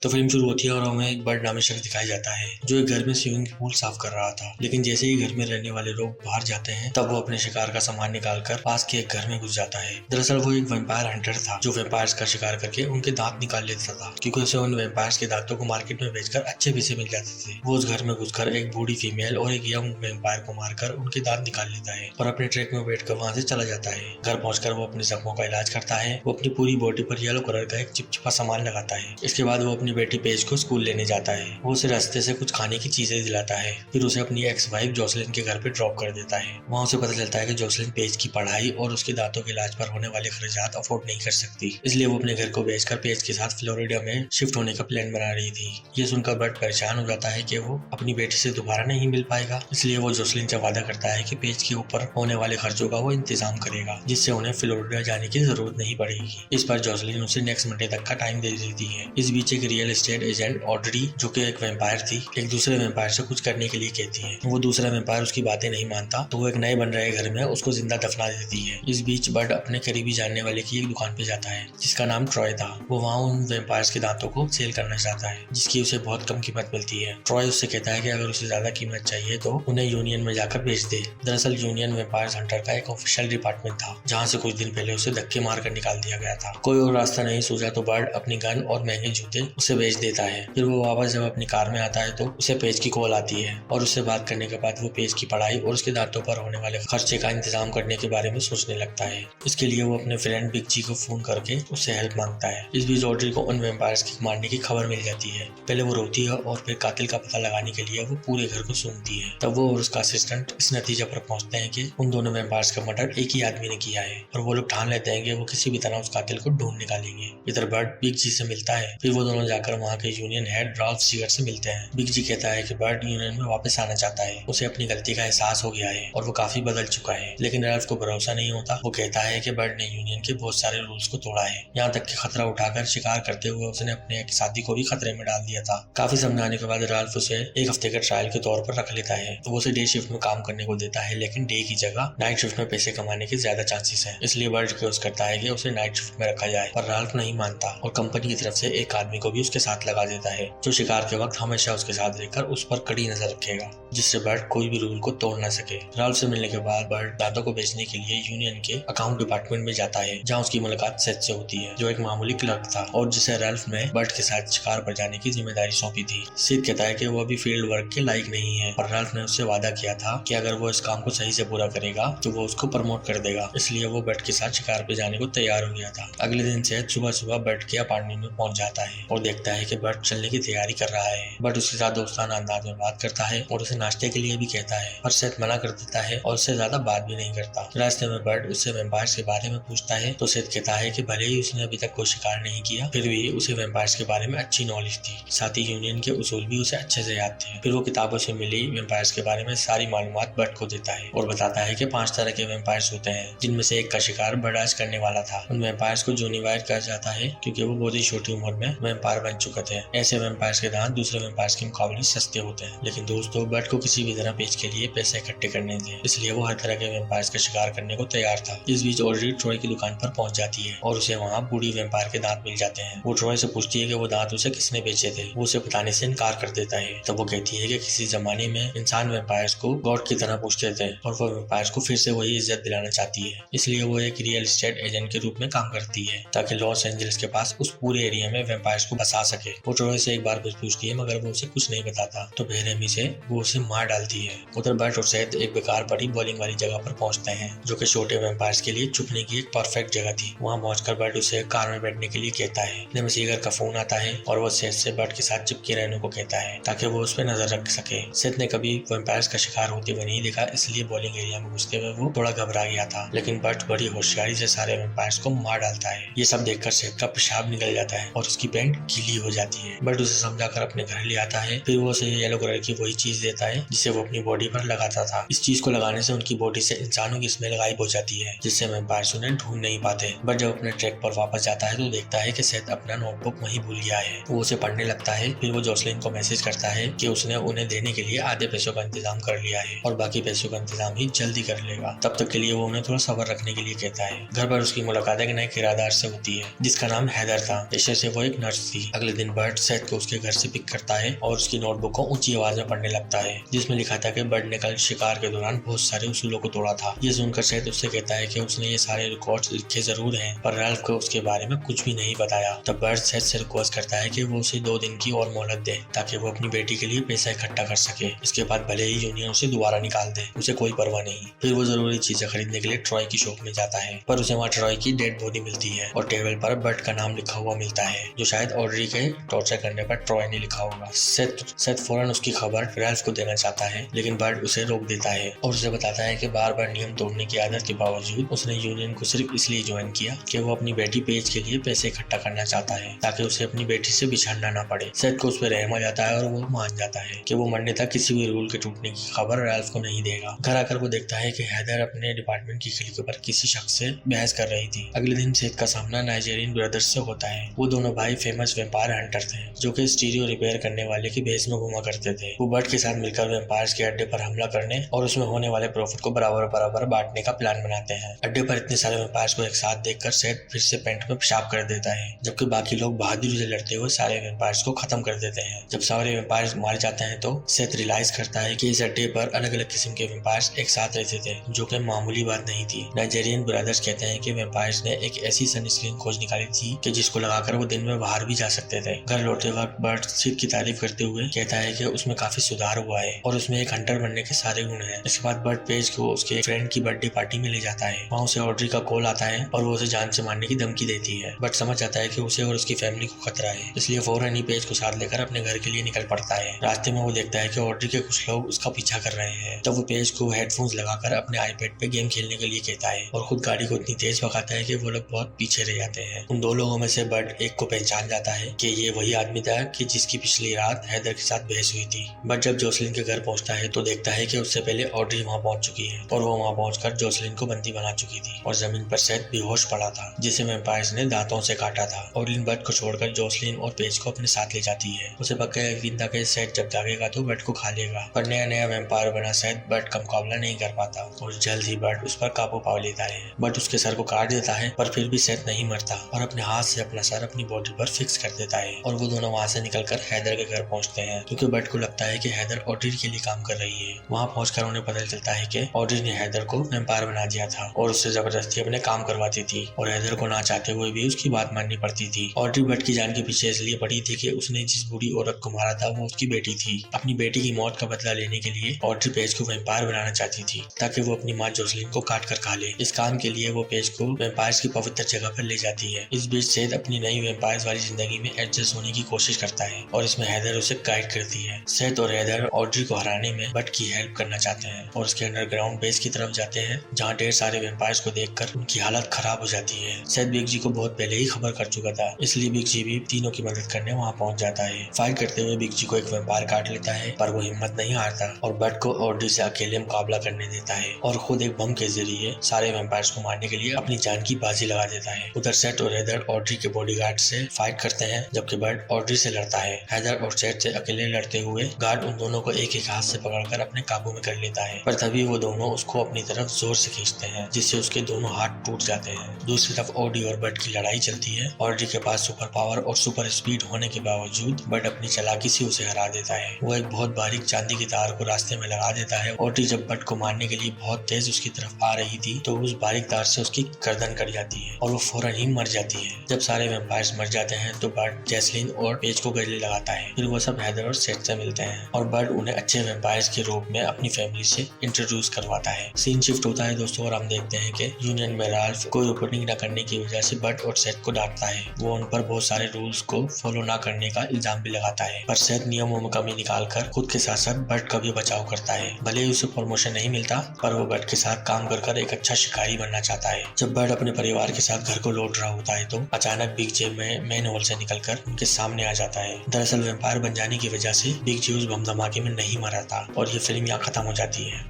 तो फिल्म शुरू होती है और हमें एक बर्ड नामी शख्स दिखाया जाता है जो एक घर में स्विमिंग पूल साफ कर रहा था। लेकिन जैसे ही घर में रहने वाले लोग बाहर जाते हैं तब वो अपने शिकार का सामान निकालकर पास के एक घर में घुस जाता है। दरअसल वो एक वैम्पायर हंटर था जो वैम्पायर्स का शिकार करके उनके दांत निकाल लेता था, क्योंकि उसे उन वैम्पायर्स के दांतों को मार्केट में बेचकर अच्छे पैसे मिल जाते थे। वो उस घर में घुसकर एक बूढ़ी फीमेल और एक यंग वैम्पायर को मारकर उनके दांत निकाल लेता है और अपने ट्रक में बैठकर वहां से चला जाता है। घर पहुंचकर वो अपने जख्मों का इलाज करता है। वो अपनी पूरी बॉडी पर येलो कलर का एक चिपचिपा सामान लगाता है। इसके बाद वो अपनी बेटी पेज को स्कूल लेने जाता है। वो उसे रास्ते से कुछ खाने की चीजें दिलाता है, फिर उसे अपनी एक्स वाइफ जोसलिन के घर पे ड्रॉप कर देता है। वहाँ उसे पता चलता है कि जोसलिन पेज की पढ़ाई और उसके दांतों के इलाज पर होने वाले खर्चात अफोर्ड नहीं कर सकती, इसलिए वो अपने घर को बेचकर पेज के साथ फ्लोरिडा में शिफ्ट होने का प्लान बना रही थी। ये सुनकर बर्ट परेशान हो जाता है कि वो अपनी बेटी से दोबारा नहीं मिल पाएगा, इसलिए वो जोसलिन से वादा करता है कि पेज के ऊपर होने वाले खर्चों का वो इंतजाम करेगा, जिससे उन्हें फ्लोरिडा जाने की जरूरत नहीं पड़ेगी। इस पर जोसलिन उसे नेक्स्ट मंडे तक का टाइम दे देती है। इस बीच एक रियल एस्टेट एजेंट ऑड्री, जो कि एक वैम्पायर थी, एक दूसरे वैम्पायर से कुछ करने के लिए कहती है। वो दूसरा वैम्पायर उसकी बातें नहीं मानता तो वो एक नए बन रहे घर में उसको जिंदा दफना देती है। इस बीच बर्ड अपने करीबी जानने वाले की एक दुकान पे जाता है जिसका नाम ट्रॉय था। वो वहाँ उन वैम्पायर्स के दांतों को सेल करना चाहता है जिसकी उसे बहुत कम कीमत मिलती है। ट्रॉय उससे कहता है कि अगर उसे ज्यादा कीमत चाहिए तो उन्हें यूनियन में जाकर बेच दे। दरअसल यूनियन वैम्पायर्स हंटर का एक ऑफिशियल डिपार्टमेंट था जहाँ से कुछ दिन पहले उसे धक्के मारकर निकाल दिया गया था। कोई और रास्ता नहीं सूझा तो बर्ड अपनी गन और महंगे जूते उसे बेच देता है। फिर वो वापस जब अपनी कार में आता है तो उसे पेज की कॉल आती है और उससे बात करने के बाद वो पेज की पढ़ाई और उसके दांतों पर होने वाले खर्चे का इंतजाम करने के बारे में सोचने लगता है। इसके लिए वो अपने फ्रेंड बिग जी को फोन करके उससे हेल्प मांगता है। इस बीच ऑड्री को उन वैम्पायर्स के मारने की खबर मिल जाती है। पहले वो रोती है और फिर कातिल का पता लगाने के लिए वो पूरे घर को सूंघती है। तब वो और उसका असिस्टेंट इस नतीजे पर पहुंचते हैं कि उन दोनों वैम्पायर्स का मर्डर एक ही आदमी ने किया है और वो लोग ठान लेते हैं कि वो किसी भी तरह उस कातिल को ढूंढ निकालेंगे। इधर बर्ड बिग जी से मिलता है। फिर वो दोनों जाकर वहाँ के यूनियन हेड राल्फ सीगर से मिलते हैं। बिग जी कहता है कि बर्ड यूनियन में वापस आना चाहता है, उसे अपनी गलती का एहसास हो गया है और वो काफी बदल चुका है। लेकिन राल्फ को भरोसा नहीं होता। वो कहता है कि बर्ड ने यूनियन के बहुत सारे रूल्स को तोड़ा है, यहाँ तक कि खतरा उठाकर शिकार करते हुए उसने अपने शादी को भी खतरे में डाल दिया था। काफी समझाने के बाद राल्फ उसे एक हफ्ते के ट्रायल के तौर पर रख लेता है। तो वो उसे डे शिफ्ट में काम करने को देता है, लेकिन डे की जगह नाइट शिफ्ट में पैसे कमाने के ज्यादा चांसेस है, इसलिए बर्ड रिक्वेस्ट करता है कि उसे नाइट शिफ्ट में रखा जाए। पर राल्फ नहीं मानता और कंपनी की तरफ से एक आदमी को भी उसके साथ लगा देता है जो शिकार के वक्त हमेशा उसके साथ रहकर उस पर कड़ी नजर रखेगा, जिससे बर्ड कोई भी रूल को तोड़ ना सके। राल्फ से मिलने के बाद बर्ड दांतों को बेचने के लिए यूनियन के अकाउंट डिपार्टमेंट में जाता है, जहां उसकी मुलाकात सेथ से होती है जो एक मामूली क्लर्क था और जिसे राल्फ ने बर्ड के साथ शिकार पर जाने की जिम्मेदारी सौंपी थी। सेथ कहता है कि वो अभी फील्ड वर्क के लायक नहीं है और राल्फ ने उससे वादा किया था कि अगर वो इस काम को सही से पूरा करेगा तो वो उसको प्रमोट कर देगा, इसलिए वो बर्ड के साथ शिकार पे जाने को तैयार हो गया था। अगले दिन सेथ सुबह सुबह बर्ड के अपार्टमेंट में पहुंच जाता है और देखता है कि बर्ड चलने की तैयारी कर रहा है। बर्ड उसके साथ दोस्ताना अंदाज में बात करता है और उसे नाश्ते के लिए भी कहता है, पर सेथ मना कर देता है और उससे ज्यादा बात भी नहीं करता। रास्ते में बर्ड उससे वैम्पायर्स के बारे में पूछता है तो सेथ कहता है कि भले ही उसने अभी तक कोई शिकार नहीं किया, फिर भी उसे वैम्पायर्स के बारे में अच्छी नॉलेज थी, साथ ही यूनियन के उसूल भी उसे अच्छे से याद थे। फिर वो किताबों से मिली वैम्पायर्स के बारे में सारी मालूमात बर्ड को देता है और बताता है कि 5 तरह के वैम्पायर्स होते हैं, जिनमें से एक का शिकार बर्ड आज करने वाला था। उन वैम्पायर्स को जोनीवायर कहा जाता है क्योंकि वो बहुत ही छोटी उम्र में वैम्पायर बन चुके थे। ऐसे वैम्पायर्स के दांत दूसरे वैम्पायर्स के मुकाबले सस्ते होते हैं, लेकिन दोस्तों बर्ड को किसी भी तरह पेज के लिए पैसे इकट्ठे करने थे, इसलिए वो हर तरह के वैम्पायर्स का शिकार करने को तैयार था। इस बीच ऑड्री ट्रॉय की दुकान पर पहुंच जाती है और उसे वहाँ बूढ़ी वैम्पायर के दांत मिल जाते हैं। वो ट्रॉय से पूछती है कि वो दांत उसे किसने बेचे थे। वो उसे बताने से इनकार कर देता है। तब वो कहती है कि किसी जमाने में इंसान वैम्पायर्स को गॉड की तरह पूछते थे और वो वैम्पायर्स को फिर से वही इज्जत दिलाना चाहती है, इसलिए वो एक रियल एस्टेट एजेंट के रूप में काम करती है ताकि लॉस एंजल्स के पास उस पूरे एरिया में वैम्पायर्स को बसा सके। वो ट्रॉय से एक बार कुछ पूछती है मगर वो उसे कुछ नहीं बताता, तो बेरहमी से वो उसे मार डालती है। उधर बर्ट और सेथ एक बेकार बड़ी बॉलिंग वाली जगह पर पहुंचते हैं जो कि छोटे वैम्पायर्स के लिए छुपने की एक परफेक्ट जगह थी। वहां पहुंचकर बर्ट उसे कार में बैठने के लिए कहता है। इतने सीगर का फोन आता है और वो सेथ से बर्ट के साथ चिपके रहने को कहता है ताकि वो उस पर नजर रख सके। सेथ ने कभी वैम्पायर्स का शिकार होते हुए नहीं देखा, इसलिए बॉलिंग एरिया में घुसते हुए वो थोड़ा घबरा गया था, लेकिन बर्ट बड़ी होशियारी से सारे वैम्पायर्स को मार डालता है। ये सब देखकर सेथ का पेशाब निकल जाता है और उसकी पैंट गीली हो जाती है। बर्ट उसे समझाकर अपने घर ले आता है। फिर वो उसे येलो कलर की वही चीज देता है जिसे वो अपनी बॉडी पर लगाता था। इस चीज को लगाने से उनकी बॉडी से इंसानों की स्मेल गायब हो जाती है, जिससे वैम्पायर्स उन्हें ढूंढ नहीं पाते। बट जब अपने ट्रैक पर वापस जाता है तो देखता है कि सेथ अपना नोटबुक वहीं भूल गया है। वो उसे पढ़ने लगता है। फिर वो जोसलिन को मैसेज करता है कि उसने उन्हें देने के लिए आधे पैसों का इंतजाम कर लिया है और बाकी पैसों का इंतजाम ही जल्दी कर लेगा। तब तक के लिए वो उन्हें थोड़ा सब्र रखने के लिए कहता है। घर पर उसकी मुलाकात एक नए किराएदार से होती है जिसका नाम हैदर था। पेशे से वो एक नर्स थी थी। अगले दिन बर्ट सेथ को उसके घर से पिक करता है और उसकी नोटबुक को ऊंची आवाज में पढ़ने लगता है, जिसमें लिखा था कि बर्ट ने कल शिकार के दौरान बहुत सारे उसूलों को तोड़ा था। ये सुनकर सेथ उससे कहता है कि उसने ये सारे रिकॉर्ड्स लिखे जरूर हैं, पर रैल्फ को उसके बारे में कुछ भी नहीं बताया। तब बर्ट सेथ से रिक्वेस्ट करता है कि वो उसे 2 दिन की और मोहलत दे ताकि वो अपनी बेटी के लिए पैसा इकट्ठा कर सके। इसके बाद भले ही यूनियन उसे दोबारा निकाल दे, उसे कोई परवाह नहीं। फिर वो जरूरी चीजें खरीदने के लिए ट्रॉय की शॉप में जाता है, पर उसे वहाँ ट्रॉय की डेड बॉडी मिलती है और टेबल पर बर्ट का नाम लिखा हुआ मिलता है, जो शायद ऑड्री के टॉर्चर करने पर ट्रॉय ने लिखा होगा। सेथ फौरन उसकी खबर रैल्फ को देना चाहता है, लेकिन बर्ट उसे रोक देता है और उसे बताता है कि बार बार नियम तोड़ने की आदत के बावजूद उसने यूनियन को सिर्फ इसलिए ज्वाइन किया कि वो अपनी बेटी पेज के लिए पैसे इकट्ठा करना चाहता है ताकि उसे अपनी बेटी से बिछड़ना ना पड़े। सेथ को उस पर रहम आ जाता है और वो मान जाता है कि वो मरने तक किसी भी रूल के टूटने की खबर रैल्फ को नहीं देगा। घर आकर वो देखता है कि हैदर अपने डिपार्टमेंट की खिड़की पर किसी शख्स से बहस कर रही थी। अगले दिन सेथ का सामना नाइजीरियन ब्रदर्स से होता है। वो दोनों भाई फेमस वेम्पायर हंटर थे जो कि स्टीरियो रिपेयर करने वाले के बेस में घुमा करते थे। वो बर्ट के साथ मिलकर वेम्पायर्स के अड्डे पर हमला करने और उसमें होने वाले प्रॉफिट को बराबर बराबर बांटने का प्लान बनाते हैं। अड्डे पर इतने सारे वेम्पायर्स को एक साथ देखकर सेथ फिर से पेंट में पेशाब कर देता है, जबकि बाकी लोग बहादुरी से लड़ते हुए सारे वेम्पायर्स को खत्म कर देते हैं। जब सारे वेम्पायर्स मारे जाते हैं तो सेथ रियलाइज करता है कि इस अड्डे पर अलग अलग किस्म के वेम्पायर्स एक साथ रहते थे, जो कि मामूली बात नहीं थी। नाइजीरियन ब्रदर्स कहते हैं कि वेम्पायर्स ने एक ऐसी सनस्क्रीन खोज निकाली थी कि जिसको लगाकर वो दिन में बाहर भी जा सकते थे। घर लौटते वक्त बर्ट सेथ की तारीफ करते हुए कहता है कि उसमें काफी सुधार हुआ है और उसमें एक हंटर बनने के सारे गुण हैं। इसके बाद बर्ट पेज को उसके फ्रेंड की बर्थडे पार्टी में ले जाता है। वहाँ उसे ऑड्री का कॉल आता है और वो उसे जान से मारने की धमकी देती है। बट समझ जाता है कि उसे और उसकी फैमिली को खतरा है, इसलिए फौरन ही पेज को साथ लेकर अपने घर के लिए निकल पड़ता है। रास्ते में वो देखता है कि ऑड्री के कुछ लोग उसका पीछा कर रहे हैं। तब वो पेज को हेडफोन्स लगाकर अपने आईपैड पे गेम खेलने के लिए कहता है और खुद गाड़ी को इतनी तेज भगाता है कि वो लोग बहुत पीछे रह जाते हैं। उन 2 लोगों में से बर्ट एक को पहचान जाता है कि ये वही आदमी था कि जिसकी पिछली रात हैदर के साथ बहस हुई थी। बट जब जोसलिन के घर पहुंचता है तो देखता है कि उससे पहले ऑड्री वहां पहुंच चुकी है और वो वहां पहुंचकर जोसलिन को बंदी बना चुकी थी और जमीन पर सेथ बेहोश पड़ा था, जिसे वेम्पायर्स ने दांतों से काटा था। ऑड्री बर्ट को छोड़कर जोसलिन और पेज को अपने साथ ले जाती है। उसे पक्का यकीन था कि सेथ जब जागेगा तो बर्ट को खा लेगा, पर नया वेम्पायर बना सेथ बर्ट का मुकाबला नहीं कर पाता और जल्द ही बर्ट उस पर काबू पा लेता है। बर्ट उसके सर को काट देता है, पर फिर भी सेथ नहीं मरता और अपने हाथ से अपना सर अपनी बॉडी पर फिक्स कर देता है और वो दोनों वहाँ से निकलकर हैदर के घर पहुँचते हैं, क्योंकि बर्ट को लगता है कि हैदर ऑड्री के लिए काम कर रही है। वहाँ पहुंचकर उन्हें पता चलता है कि ऑड्री ने हैदर को वेम्पायर बना दिया था और उससे जबरदस्ती अपने काम करवाती थी और हैदर को ना चाहते हुए भी उसकी बात माननी पड़ती थी। ऑड्री बर्ट की जान के पीछे इसलिए पड़ी थी कि उसने जिस बूढ़ी औरत को मारा था वो उसकी बेटी थी। अपनी बेटी की मौत का बदला लेने के लिए ऑड्री पेज को वेम्पायर बनाना चाहती थी ताकि वो अपनी माँ जोसलिन को काट कर खा ले। इस काम के लिए वो पेज को वेम्पायर्स की पवित्र जगह पर ले जाती है। इस बीच सेथ अपनी नई वेम्पायर्स वाली जिंदगी में एडजस्ट होने की कोशिश करता है और इसमें हैदर उसे गाइड करती है। सेथ और हैदर ऑड्री को हराने में बर्ट की हेल्प करना चाहते हैं और उसके अंडरग्राउंड बेस की तरफ जाते हैं, जहाँ ढेर सारे वेम्पायर्स को देखकर उनकी हालत खराब हो जाती है। सेथ बिग जी को बहुत पहले ही खबर कर चुका था, इसलिए बिग जी भी तीनों की मदद करने वहाँ पहुँच जाता है। फाइट करते हुए बिग जी को एक वेम्पायर काट लेता है, पर वो हिम्मत नहीं हारता और बर्ट को ऑड्री से अकेले मुकाबला करने देता है और खुद एक बम के जरिए सारे वेम्पायर्स को मारने के लिए अपनी जान की बाजी लगा देता है। उधर सेथ और हैदर ऑड्री के बॉडीगार्ड से फाइट करते हैं, जबकि बर्ट ऑड्री से लड़ता है। हैदर और सेथ से अकेले लड़ते हुए गार्ड उन दोनों को एक एक हाथ से पकड़कर अपने काबू में कर लेता है, पर तभी वो दोनों उसको अपनी तरफ जोर से खींचते हैं, जिससे उसके दोनों हाथ टूट जाते हैं। दूसरी तरफ ऑडी और बर्ट की लड़ाई चलती है। ऑडी के पास सुपर पावर और सुपर स्पीड होने के बावजूद बर्ट अपनी चालाकी से उसे हरा देता है। वो एक बहुत बारीक चांदी की तार को रास्ते में लगा देता है। ऑडी जब बर्ट को मारने के लिए बहुत तेज उसकी तरफ आ रही थी तो उस बारीक तार से उसकी गर्दन कट जाती है और वो फौरन ही मर जाती है। जब सारे वेम्पायर्स मर जाते हैं तो बर्ट जैसलिन और पेज को गले लगाता है। फिर वो सब हैदर और सेथ से मिलते हैं और बर्ट उन्हें अच्छे वेम्पायर्स के रूप में अपनी फैमिली से इंट्रोड्यूस करवाता है। सीन शिफ्ट होता है दोस्तों और हम देखते हैं कि यूनियन में राल्फ को रिपोर्टिंग न करने की वजह से बर्ट और सेथ को डांटता है। वो उन पर बहुत सारे रूल्स को फॉलो न करने का इल्जाम भी लगाता है, पर सेथ नियमों में कमी निकालकर खुद के साथ साथ बर्ट का भी बचाव करता है। भले ही उसे प्रमोशन नहीं मिलता, पर वो बर्ट के साथ काम कर एक अच्छा शिकारी बनना चाहता है। जब बर्ट अपने परिवार के साथ घर को लौट रहा होता है तो अचानक बिग जे में मेन हॉल से निकलकर उनके सामने आ जाता है। दरअसल वेम्पायर बन जाने की वजह से बिग जे उस बम धमाके में नहीं मरा था और ये फिल्म यहाँ खत्म हो जाती है।